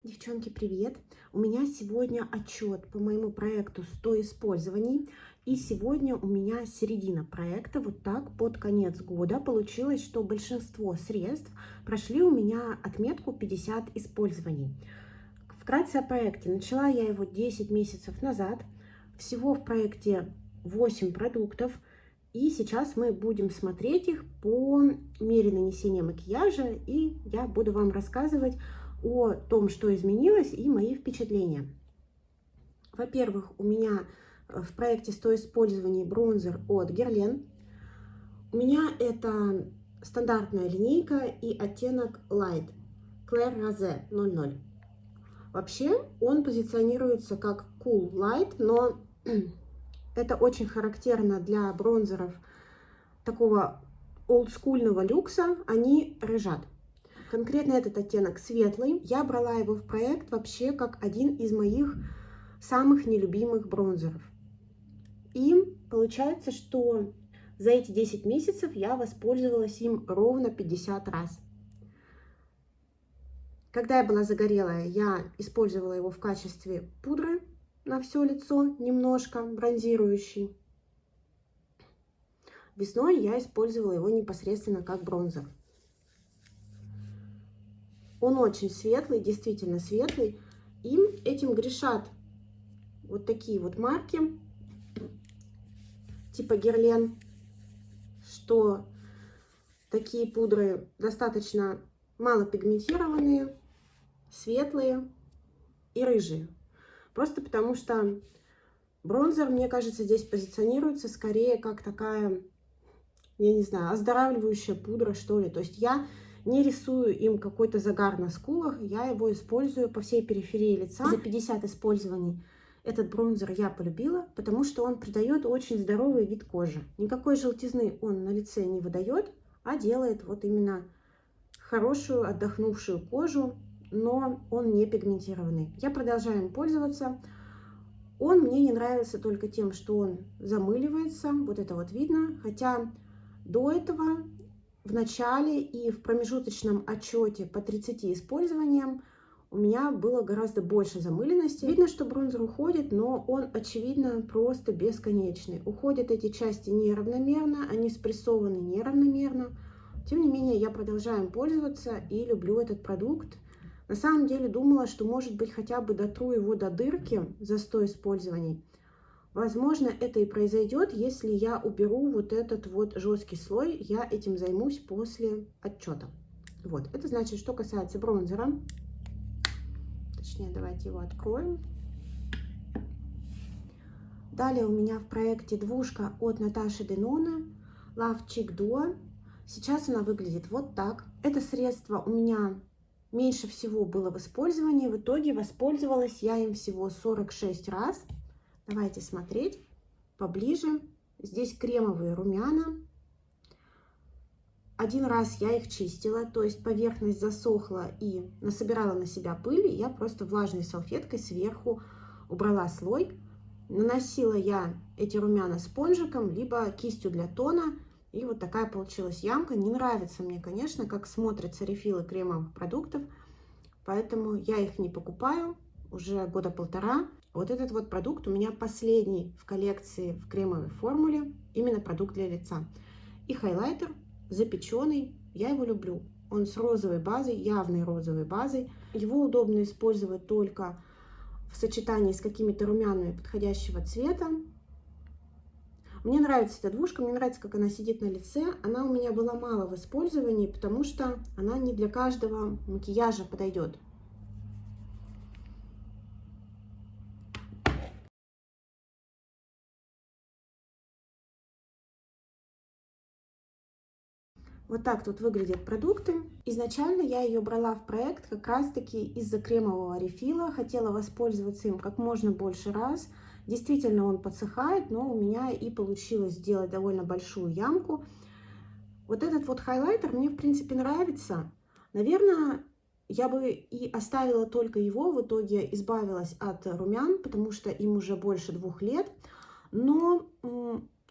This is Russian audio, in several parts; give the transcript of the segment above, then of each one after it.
Девчонки, привет! У меня сегодня отчет по моему проекту 100 использований. И сегодня у меня середина проекта. Вот так под конец года получилось, что большинство средств прошли у меня отметку 50 использований. Вкратце о проекте. Начала я его 10 месяцев назад. Всего в проекте 8 продуктов. И сейчас мы будем смотреть их по мере нанесения макияжа. И я буду вам рассказывать о том, что изменилось, и мои впечатления. Во-первых, у меня в проекте 100 использований бронзер от Guerlain. У меня это стандартная линейка и оттенок Light Clair Rose 00. Вообще он позиционируется как Cool Light, но это очень характерно для бронзеров такого олдскульного люкса, они рыжат. Конкретно этот оттенок светлый. Я брала его в проект вообще как один из моих самых нелюбимых бронзеров. И получается, что за эти 10 месяцев я воспользовалась им ровно 50 раз. Когда я была загорелая, я использовала его в качестве пудры на все лицо, немножко бронзирующий. Весной я использовала его непосредственно как бронзер. Он очень светлый, действительно светлый. И этим грешат вот такие вот марки, типа Guerlain, что такие пудры достаточно малопигментированные, светлые и рыжие. Просто потому что бронзер, мне кажется, здесь позиционируется скорее как такая, я не знаю, оздоравливающая пудра, что ли. То есть я не рисую им какой-то загар на скулах, я его использую по всей периферии лица. За 50 использований этот бронзер я полюбила, потому что он придает очень здоровый вид кожи. Никакой желтизны он на лице не выдает, а делает вот именно хорошую отдохнувшую кожу, но он не пигментированный. Я продолжаю им пользоваться. Он мне не нравится только тем, что он замыливается, вот это вот видно, хотя до этого в начале и в промежуточном отчете по 30 использованиям у меня было гораздо больше замыленности. Видно, что бронзер уходит, но он, очевидно, просто бесконечный. Уходят эти части неравномерно, они спрессованы неравномерно. Тем не менее, я продолжаю им пользоваться и люблю этот продукт. На самом деле думала, что, может быть, хотя бы дотру его до дырки за 100 использований. Возможно, это и произойдет, если я уберу вот этот вот жесткий слой. Я этим займусь после отчета. Вот, это значит, что касается бронзера. Точнее, давайте его откроем. Далее у меня в проекте двушка от Наташи Денона Love Cheek Duo. Сейчас она выглядит вот так. Это средство у меня меньше всего было в использовании. В итоге воспользовалась я им всего 46 раз. Давайте смотреть поближе. Здесь кремовые румяна. Один раз я их чистила, то есть поверхность засохла и насобирала на себя пыль. Я просто влажной салфеткой сверху убрала слой. Наносила я эти румяна спонжиком, либо кистью для тона. И вот такая получилась ямка. Не нравится мне, конечно, как смотрятся рефилы кремовых продуктов. Поэтому я их не покупаю уже года полтора. Вот этот вот продукт у меня последний в коллекции в кремовой формуле. Именно продукт для лица. И хайлайтер запеченный. Я его люблю. Он с розовой базой, явной розовой базой. Его удобно использовать только в сочетании с какими-то румянами подходящего цвета. Мне нравится эта двушка, мне нравится, как она сидит на лице. Она у меня была мало в использовании, потому что она не для каждого макияжа подойдет. Вот так тут выглядят продукты. Изначально я ее брала в проект как раз-таки из-за кремового рефила. Хотела воспользоваться им как можно больше раз. Действительно он подсыхает, но у меня и получилось сделать довольно большую ямку. Вот этот вот хайлайтер мне в принципе нравится. Наверное, я бы и оставила только его. В итоге избавилась от румян, потому что им уже больше 2 лет. Но,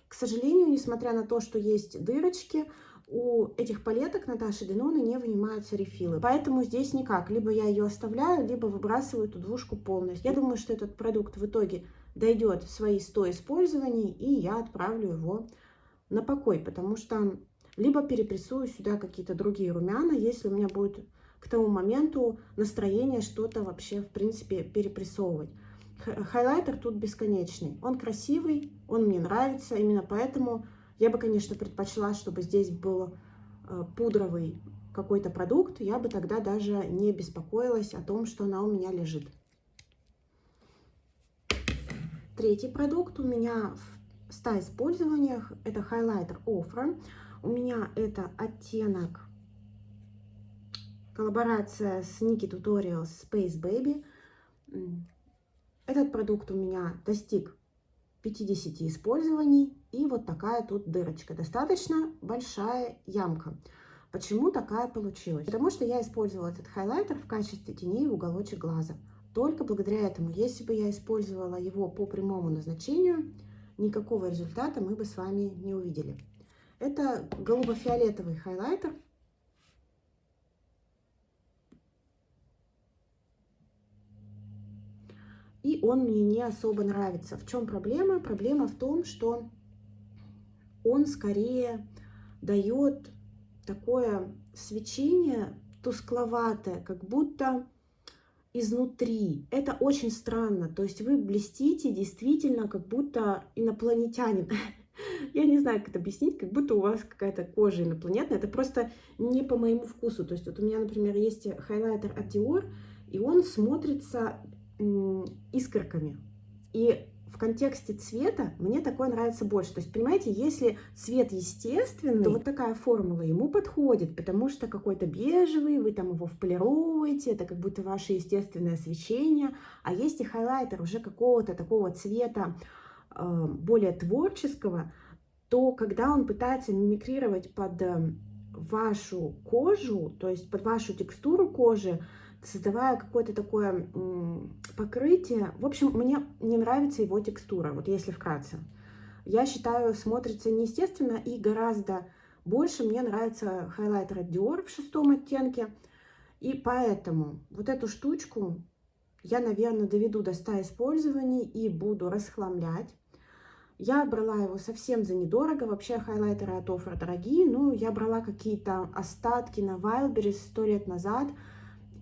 к сожалению, несмотря на то, что есть дырочки, у этих палеток Наташи Деноны не вынимаются рефилы. Поэтому здесь никак. Либо я ее оставляю, либо выбрасываю эту двушку полностью. Я думаю, что этот продукт в итоге дойдет свои 100 использований, и я отправлю его на покой, потому что либо перепрессую сюда какие-то другие румяна, если у меня будет к тому моменту настроение что-то вообще, в принципе, перепрессовывать. Хайлайтер тут бесконечный. Он красивый, он мне нравится, именно поэтому я бы, конечно, предпочла, чтобы здесь был пудровый какой-то продукт. Я бы тогда даже не беспокоилась о том, что она у меня лежит. Третий продукт у меня в 100 использованиях. Это хайлайтер Ofra. У меня это оттенок, коллаборация с Nikki Tutorials Space Baby. Этот продукт у меня достиг 50 использований. И вот такая тут дырочка. Достаточно большая ямка. Почему такая получилась? Потому что я использовала этот хайлайтер в качестве теней в уголочек глаза. Только благодаря этому. Если бы я использовала его по прямому назначению, никакого результата мы бы с вами не увидели. Это голубо-фиолетовый хайлайтер. И он мне не особо нравится. В чем проблема? Проблема в том, что он скорее дает такое свечение тускловатое, как будто изнутри. Это очень странно. То есть вы блестите действительно, как будто инопланетянин. Я не знаю, как это объяснить, как будто у вас какая-то кожа инопланетная. Это просто не по моему вкусу. То есть вот у меня, например, есть хайлайтер от Dior, и он смотрится искорками. И в контексте цвета мне такое нравится больше. То есть, понимаете, если цвет естественный, то вот такая формула ему подходит, потому что какой-то бежевый, вы там его вполировываете, это как будто ваше естественное свечение. А есть и хайлайтер уже какого-то такого цвета, более творческого, то когда он пытается мимикрировать под вашу кожу, то есть под вашу текстуру кожи, создавая какое-то такое покрытие. В общем, мне не нравится его текстура, вот если вкратце. Я считаю, смотрится неестественно, и гораздо больше мне нравится хайлайтер от Dior в 6 оттенке. И поэтому вот эту штучку я, наверное, доведу до 100 использований и буду расхламлять. Я брала его совсем за недорого. Вообще хайлайтеры от Ofra дорогие, но я брала какие-то остатки на Wildberries 100 лет назад.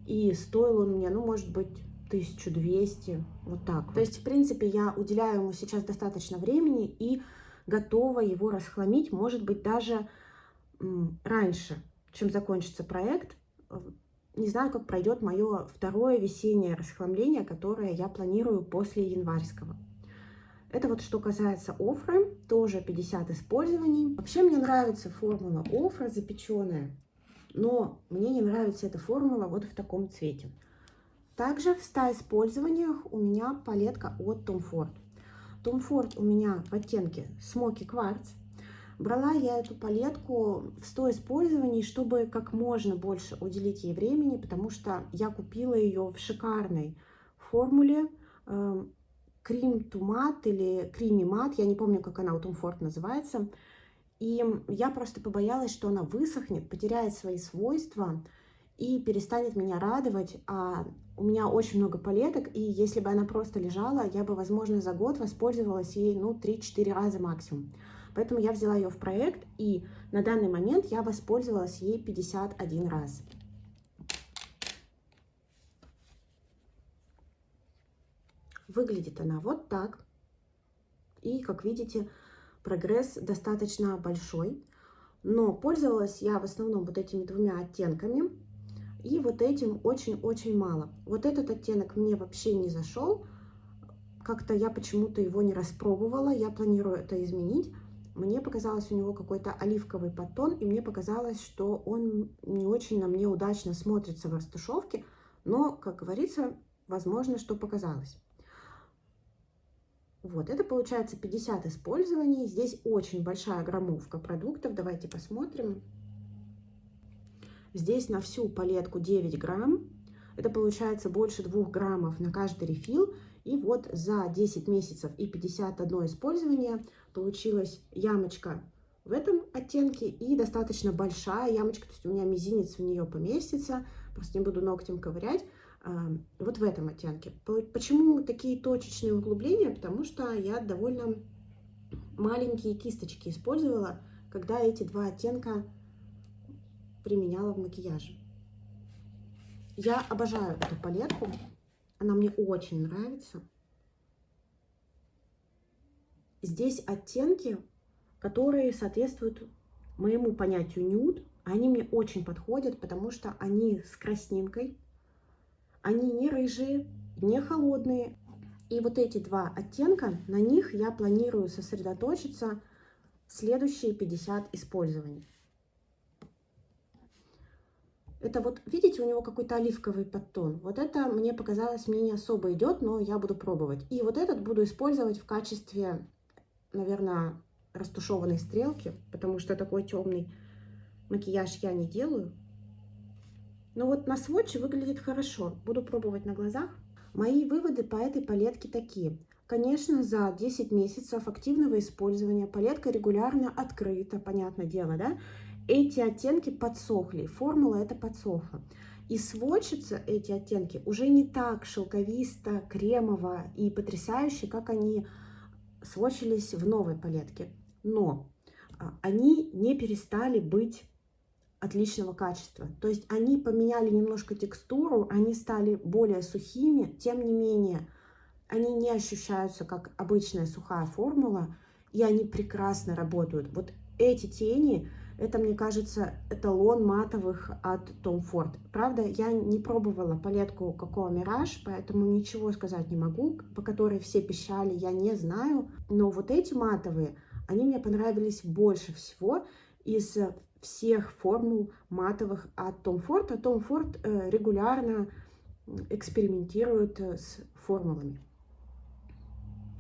И стоил он мне, ну, может быть, 1200, вот так. То есть, в принципе, я уделяю ему сейчас достаточно времени и готова его расхламить, может быть, даже раньше, чем закончится проект. Не знаю, как пройдет мое второе весеннее расхламление, которое я планирую после январского. Это вот что касается Ofra, тоже 50 использований. Вообще мне нравится формула Ofra запеченная. Но мне не нравится эта формула вот в таком цвете. Также в 100 использованиях у меня палетка от Tom Ford. Tom Ford у меня в оттенке Smoky Quartz. Брала я эту палетку в 100 использований, чтобы как можно больше уделить ей времени, потому что я купила ее в шикарной формуле Cream to Matte или Creamy Matte. Я не помню, как она у Tom Ford называется. И я просто побоялась, что она высохнет, потеряет свои свойства и перестанет меня радовать. А у меня очень много палеток, и если бы она просто лежала, я бы, возможно, за год воспользовалась ей, ну, 3-4 раза максимум. Поэтому я взяла ее в проект, и на данный момент я воспользовалась ей 51 раз. Выглядит она вот так. И, как видите, прогресс достаточно большой, но пользовалась я в основном вот этими двумя оттенками, и вот этим очень-очень мало. Вот этот оттенок мне вообще не зашел, как-то я почему-то его не распробовала, я планирую это изменить. Мне показалось, у него какой-то оливковый подтон, и мне показалось, что он не очень на мне удачно смотрится в растушевке, но, как говорится, возможно, что показалось. Вот, это получается 50 использований. Здесь очень большая граммовка продуктов. Давайте посмотрим. Здесь на всю палетку 9 грамм. Это получается больше 2 граммов на каждый рефил. И вот за 10 месяцев и 51 использование получилась ямочка в этом оттенке и достаточно большая ямочка, то есть у меня мизинец в нее поместится, просто не буду ногтем ковырять, вот в этом оттенке. Почему такие точечные углубления? Потому что я довольно маленькие кисточки использовала, когда эти два оттенка применяла в макияже. Я обожаю эту палетку, она мне очень нравится. Здесь оттенки, которые соответствуют моему понятию нюд. Они мне очень подходят, потому что они с краснинкой, они не рыжие, не холодные. И вот эти два оттенка, на них я планирую сосредоточиться следующие 50 использований. Это вот, видите, у него какой-то оливковый подтон. Вот это мне показалось, мне не особо идет, но я буду пробовать. И вот этот буду использовать в качестве, наверное, растушеванной стрелки, потому что такой темный макияж я не делаю. Но вот на сводче выглядит хорошо. Буду пробовать на глазах. Мои выводы по этой палетке такие. Конечно, за 10 месяцев активного использования палетка регулярно открыта, понятное дело, да? Эти оттенки подсохли, формула это подсохла. И сводчатся эти оттенки уже не так шелковисто, кремово и потрясающе, как они сводчились в новой палетке. Но они не перестали быть отличного качества. То есть они поменяли немножко текстуру, они стали более сухими, тем не менее, они не ощущаются как обычная сухая формула, и они прекрасно работают. Вот эти тени, это, мне кажется, эталон матовых от Tom Ford. Правда, я не пробовала палетку Coco Mirage, поэтому ничего сказать не могу, по которой все пищали, я не знаю. Но вот эти матовые, они мне понравились больше всего из всех формул матовых от Tom Ford. А Tom Ford регулярно экспериментирует с формулами.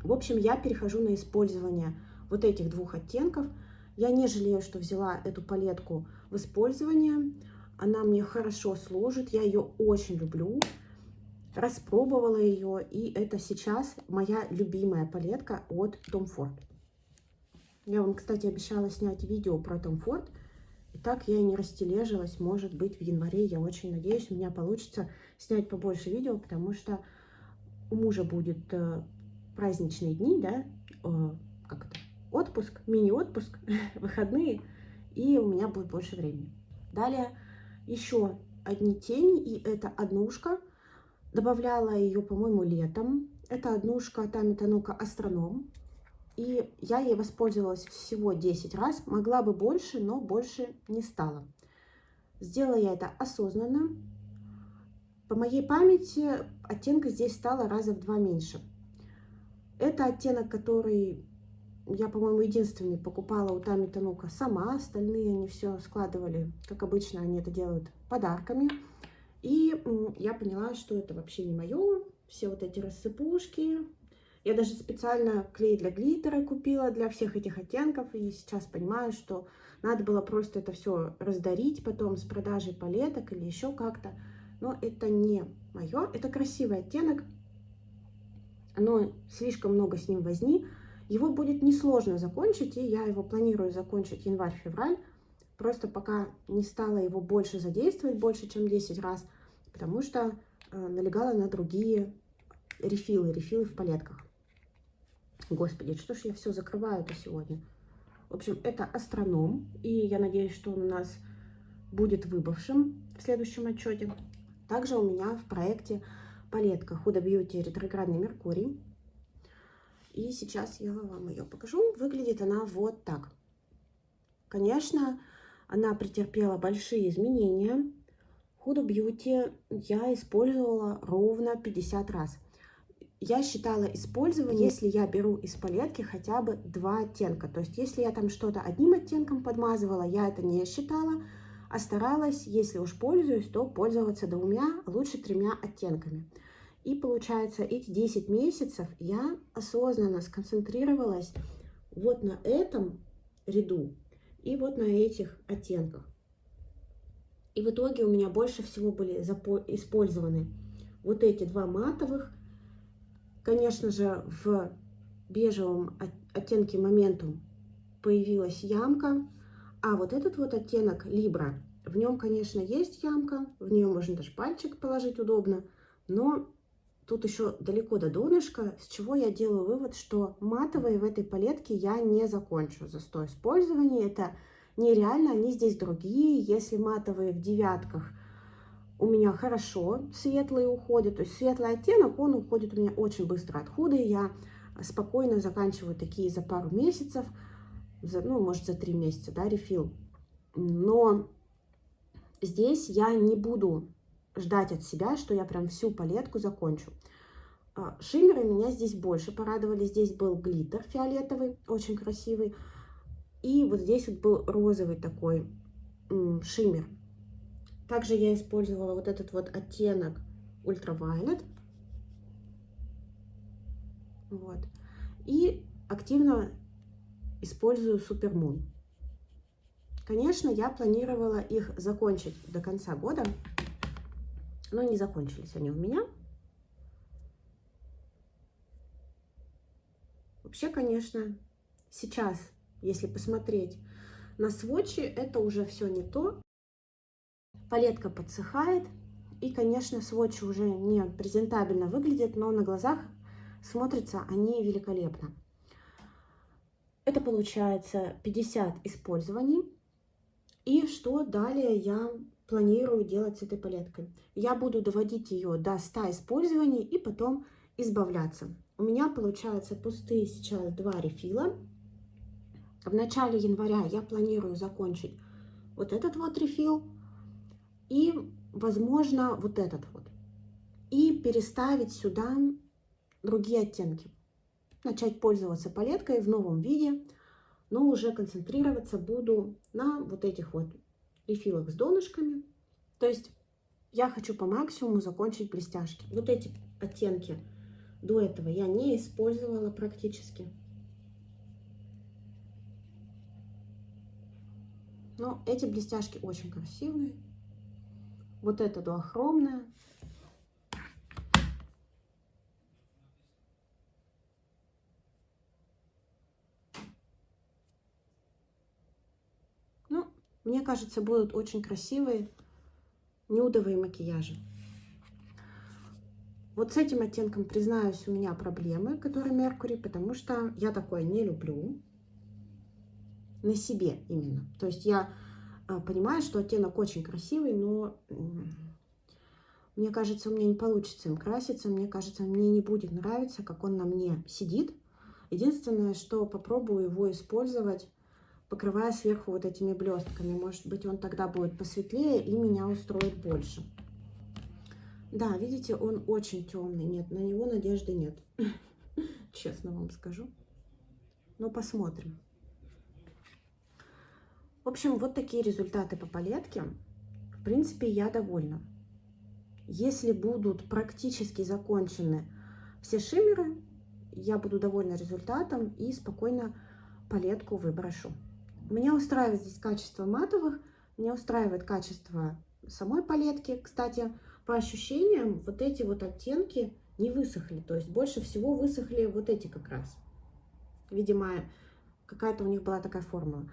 В общем, я перехожу на использование вот этих двух оттенков. Я не жалею, что взяла эту палетку в использование. Она мне хорошо служит, я ее очень люблю. Распробовала ее, и это сейчас моя любимая палетка от Tom Ford. Я вам, кстати, обещала снять видео про Tom Ford. И так я и не растележилась. Может быть, в январе, я очень надеюсь, у меня получится снять побольше видео, потому что у мужа будет праздничные дни, да, как это, отпуск, мини-отпуск, выходные, и у меня будет больше времени. Далее еще одни тени, и это однушка. Добавляла ее, по-моему, летом. Это однушка Tami Tanuka Астроном. И я ей воспользовалась всего 10 раз. Могла бы больше, но больше не стала. Сделала я это осознанно. По моей памяти оттенка здесь стало раза в 2 меньше. Это оттенок, который я, по-моему, единственный покупала у Tami Tanuka сама. Остальные они все складывали, как обычно они это делают, подарками. И я поняла, что это вообще не мое. Все вот эти рассыпушки. Я даже специально клей для глиттера купила для всех этих оттенков. И сейчас понимаю, что надо было просто это все раздарить потом с продажей палеток или еще как-то. Но это не мое. Это красивый оттенок. Но слишком много с ним возни. Его будет несложно закончить. И я его планирую закончить январь-февраль. Просто пока не стала его больше задействовать, больше чем 10 раз. Потому что налегала на другие рефилы в палетках. Господи, что ж я все закрываю-то сегодня? В общем, это Астроном. И я надеюсь, что он у нас будет выбывшим в следующем отчете. Также у меня в проекте палетка Huda Beauty Ретроградный Меркурий. И сейчас я вам ее покажу. Выглядит она вот так. Конечно, она претерпела большие изменения. Huda Beauty я использовала ровно 50 раз. Я считала использование, если я беру из палетки хотя бы 2 оттенка. То есть, если я там что-то одним оттенком подмазывала, я это не считала, а старалась, если уж пользуюсь, то пользоваться 2, лучше 3 оттенками. И получается, эти 10 месяцев я осознанно сконцентрировалась вот на этом ряду и вот на этих оттенках. И в итоге у меня больше всего были использованы вот эти 2 матовых. Конечно же, в бежевом оттенке Momentum появилась ямка. А вот этот вот оттенок Libra, в нем, конечно, есть ямка, в нее можно даже пальчик положить удобно, но тут еще далеко до донышка, с чего я делаю вывод, что матовые в этой палетке я не закончу за 100 использований. Это нереально, они здесь другие. Если матовые в девятках у меня хорошо, светлые уходят, то есть светлый оттенок, он уходит у меня очень быстро от худы. Я спокойно заканчиваю такие за пару месяцев, ну, может, за 3 месяца, да, рефил. Но здесь я не буду ждать от себя, что я прям всю палетку закончу. Шиммеры меня здесь больше порадовали. Здесь был глиттер фиолетовый, очень красивый. И вот здесь вот был розовый такой шиммер. Также я использовала вот этот вот оттенок Ultraviolet. Вот. И активно использую Super Moon. Конечно, я планировала их закончить до конца года, но не закончились они у меня. Вообще, конечно, сейчас, если посмотреть на сводчи, это уже все не то. Палетка подсыхает, и, конечно, сводчи уже не презентабельно выглядят, но на глазах смотрятся они великолепно. Это получается 50 использований. И что далее я планирую делать с этой палеткой? Я буду доводить ее до 100 использований и потом избавляться. У меня получается пустые сейчас 2 рефила. В начале января я планирую закончить вот этот вот рефил и, возможно, вот этот вот. И переставить сюда другие оттенки. Начать пользоваться палеткой в новом виде, но уже концентрироваться буду на вот этих вот рефилах с донышками. То есть я хочу по максимуму закончить блестяшки. Вот эти оттенки до этого я не использовала практически. Но эти блестяшки очень красивые. Вот это дуохромная. Ну, мне кажется, будут очень красивые нюдовые макияжи. Вот с этим оттенком, признаюсь, у меня проблемы, который Mercury, потому что я такое не люблю. На себе именно. То есть я понимаю, что оттенок очень красивый, но мне кажется, у меня не получится им краситься. Мне кажется, мне не будет нравиться, как он на мне сидит. Единственное, что попробую его использовать, покрывая сверху вот этими блестками. Может быть, он тогда будет посветлее и меня устроит больше. Да, видите, он очень темный. Нет, на него надежды нет. Честно вам скажу. Но посмотрим. В общем, вот такие результаты по палетке. В принципе, я довольна. Если будут практически закончены все шиммеры, я буду довольна результатом и спокойно палетку выброшу. Меня устраивает здесь качество матовых, меня устраивает качество самой палетки. Кстати, по ощущениям, вот эти вот оттенки не высохли. То есть больше всего высохли вот эти как раз. Видимо, какая-то у них была такая формула.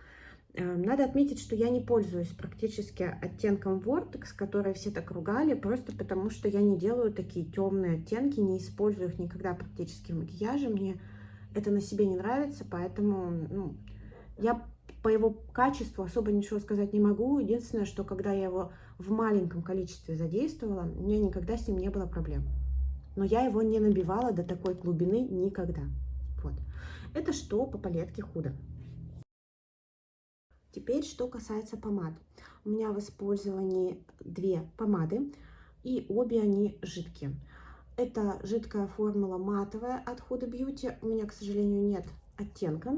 Надо отметить, что я не пользуюсь практически оттенком Vortex, который все так ругали, просто потому что я не делаю такие темные оттенки, не использую их никогда практически в макияже. Мне это на себе не нравится, поэтому я по его качеству особо ничего сказать не могу. Единственное, что когда я его в маленьком количестве задействовала, у меня никогда с ним не было проблем. Но я его не набивала до такой глубины никогда. Вот. Это что по палетке Huda. Теперь, что касается помад. У меня в использовании 2 помады, и обе они жидкие. Это жидкая формула матовая от Huda Beauty. У меня, к сожалению, нет оттенка.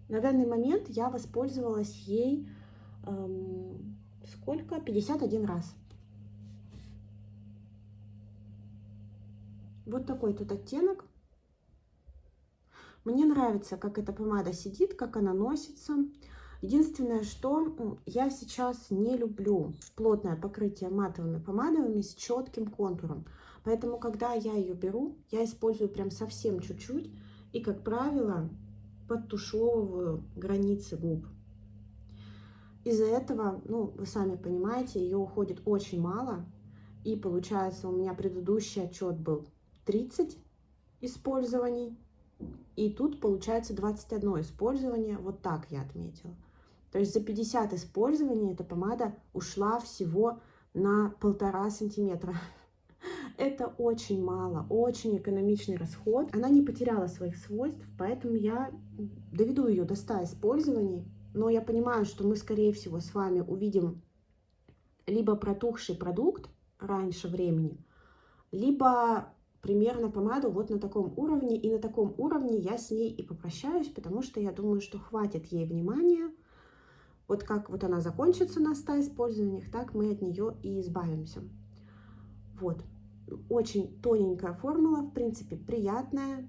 На данный момент я воспользовалась ей сколько? 51 раз. Вот такой тут оттенок. Мне нравится, как эта помада сидит, как она носится. Единственное, что я сейчас не люблю плотное покрытие матовыми помадами с четким контуром. Поэтому, когда я ее беру, я использую прям совсем чуть-чуть. И, как правило, подтушевываю границы губ. Из-за этого, ну, вы сами понимаете, ее уходит очень мало. И получается, у меня предыдущий отчет был 30 использований. И тут получается 21 использование. Вот так я отметила. То есть за 50 использований эта помада ушла всего на 1,5 сантиметра. Это очень мало, очень экономичный расход. Она не потеряла своих свойств, поэтому я доведу ее до 100 использований. Но я понимаю, что мы, скорее всего, с вами увидим либо протухший продукт раньше времени, либо примерно помаду вот на таком уровне. И на таком уровне я с ней и попрощаюсь, потому что я думаю, что хватит ей внимания. Вот как вот она закончится на 100 использованиях, так мы от нее и избавимся. Вот. Очень тоненькая формула, в принципе, приятная.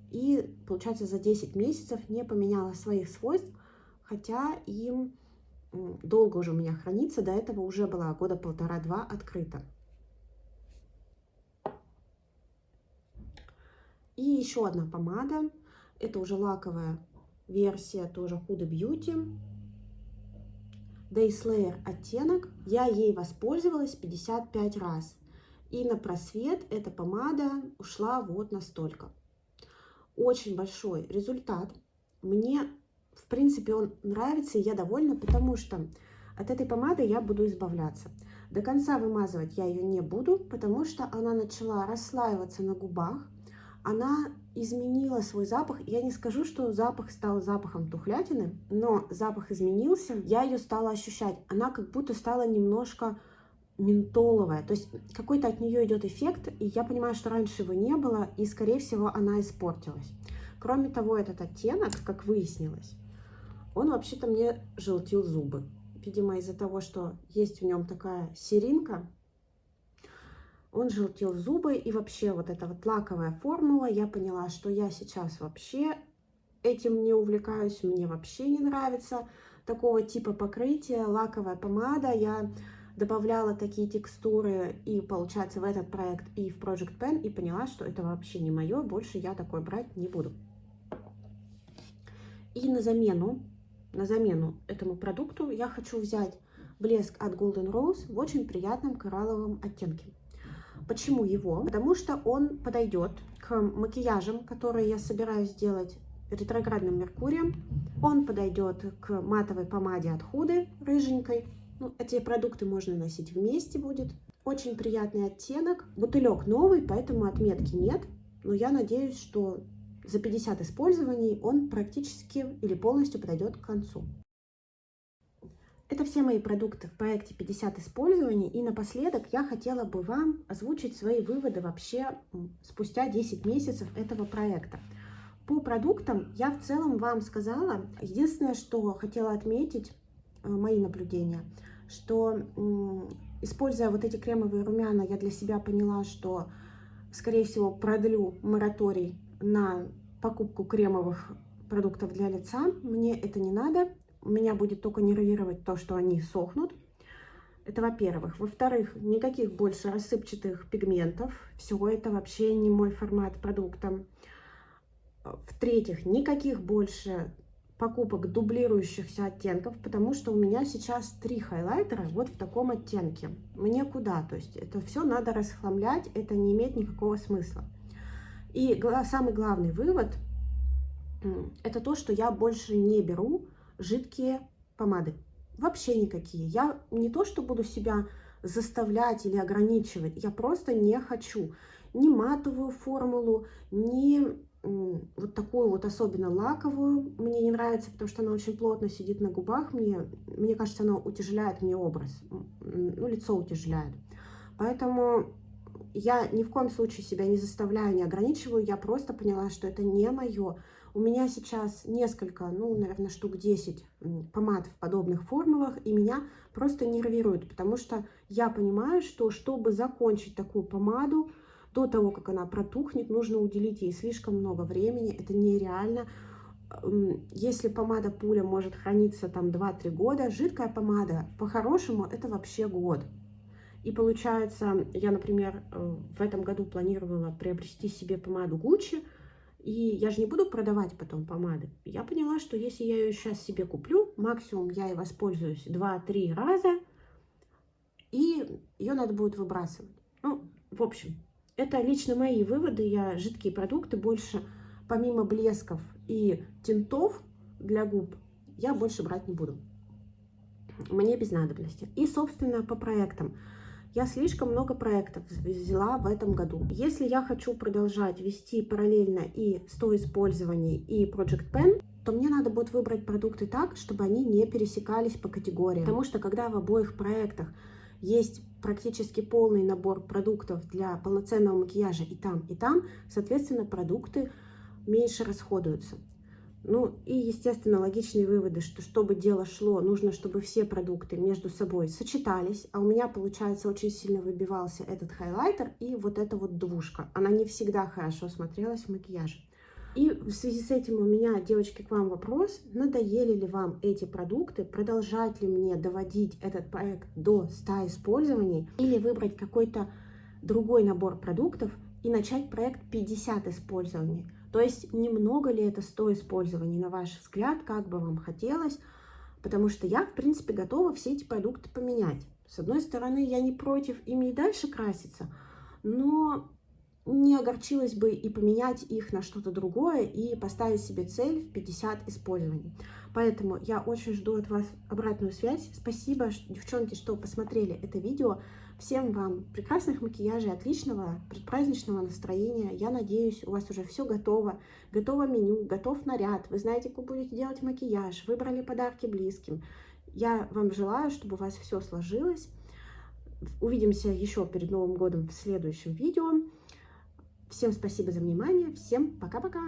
И, получается, за 10 месяцев не поменяла своих свойств, хотя им долго уже у меня хранится. До этого уже была года 1,5-2 открыта. И еще одна помада. Это уже лаковая версия, тоже Huda Beauty. Day Slayer оттенок. Я ей воспользовалась 55 раз. И на просвет эта помада ушла вот настолько. Очень большой результат. Мне, в принципе, он нравится, и я довольна, потому что от этой помады я буду избавляться. До конца вымазывать я ее не буду, потому что она начала расслаиваться на губах. Она изменила свой запах. Я не скажу, что запах стал запахом тухлятины, но запах изменился. Я ее стала ощущать. Она как будто стала немножко ментоловая. То есть какой-то от нее идет эффект, и я понимаю, что раньше его не было, и, скорее всего, она испортилась. Кроме того, этот оттенок, как выяснилось, он вообще-то мне желтил зубы. Видимо, из-за того, что есть в нем такая серинка, он желтил зубы. И вообще вот эта вот лаковая формула, я поняла, что я сейчас вообще этим не увлекаюсь, мне вообще не нравится такого типа покрытия. Лаковая помада, я добавляла такие текстуры и, получается, в этот проект, и в Project Pen, и поняла, что это вообще не мое, больше я такое брать не буду. И на замену этому продукту я хочу взять блеск от Golden Rose в очень приятном коралловом оттенке. Почему его? Потому что он подойдет к макияжам, которые я собираюсь сделать ретроградным Меркурием. Он подойдет к матовой помаде от Huda, рыженькой. Ну, эти продукты можно носить вместе будет. Очень приятный оттенок. Бутылек новый, поэтому отметки нет. Но я надеюсь, что за 50 использований он практически или полностью подойдет к концу. Это все мои продукты в проекте 50 использований. И напоследок я хотела бы вам озвучить свои выводы вообще спустя 10 месяцев этого проекта. По продуктам я в целом вам сказала. Единственное, что хотела отметить, мои наблюдения, что используя вот эти кремовые румяна, я для себя поняла, что, скорее всего, продлю мораторий на покупку кремовых продуктов для лица. Мне это не надо. Меня будет только нервировать то, что они сохнут. Это во-первых. Во-вторых, никаких больше рассыпчатых пигментов. Все это вообще не мой формат продукта. В-третьих, никаких больше покупок дублирующихся оттенков, потому что у меня сейчас 3 хайлайтера вот в таком оттенке. Мне куда? То есть это все надо расхламлять, это не имеет никакого смысла. И самый главный вывод – это то, что я больше не беру жидкие помады. Вообще никакие. Я не то, что буду себя заставлять или ограничивать, я просто не хочу ни матовую формулу, ни вот такую вот особенно лаковую. Мне не нравится, потому что она очень плотно сидит на губах. Мне кажется, она утяжеляет мне образ, ну, лицо утяжеляет. Поэтому я ни в коем случае себя не заставляю, не ограничиваю. Я просто поняла, что это не мое. У меня сейчас несколько, ну, наверное, штук 10 помад в подобных формулах, и меня просто нервирует, потому что я понимаю, что чтобы закончить такую помаду, до того, как она протухнет, нужно уделить ей слишком много времени, это нереально. Если помада пуля может храниться там 2-3 года, жидкая помада, по-хорошему, это вообще год. И получается, я, например, в этом году планировала приобрести себе помаду Gucci, И я же не буду продавать потом помады. Я поняла, что если я ее сейчас себе куплю, максимум я ей воспользуюсь 2-3 раза, и ее надо будет выбрасывать. Ну, в общем, это лично мои выводы. Я жидкие продукты больше, помимо блесков и тинтов для губ, я больше брать не буду. Мне без надобности. И, собственно, по проектам. Я слишком много проектов взяла в этом году. Если я хочу продолжать вести параллельно и 100 использований, и Project Pen, то мне надо будет выбрать продукты так, чтобы они не пересекались по категориям. Потому что когда в обоих проектах есть практически полный набор продуктов для полноценного макияжа и там, соответственно, продукты меньше расходуются. Ну и, естественно, логичные выводы, что чтобы дело шло, нужно, чтобы все продукты между собой сочетались. А у меня, получается, очень сильно выбивался этот хайлайтер и вот эта вот двушка. Она не всегда хорошо смотрелась в макияже. И в связи с этим у меня, девочки, к вам вопрос. Надоели ли вам эти продукты? Продолжать ли мне доводить этот проект до 100 использований? Или выбрать какой-то другой набор продуктов и начать проект 50 использований? То есть немного ли это 100 использований, на ваш взгляд, как бы вам хотелось? Потому что я, в принципе, готова все эти продукты поменять. С одной стороны, я не против ими и дальше краситься, но не огорчилась бы и поменять их на что-то другое и поставить себе цель в 50 использований. Поэтому я очень жду от вас обратную связь. Спасибо, девчонки, что посмотрели это видео. Всем вам прекрасных макияжей, отличного предпраздничного настроения. Я надеюсь, у вас уже все готово. Готово меню, готов наряд. Вы знаете, как вы будете делать макияж. Выбрали подарки близким. Я вам желаю, чтобы у вас все сложилось. Увидимся еще перед Новым годом в следующем видео. Всем спасибо за внимание. Всем пока-пока.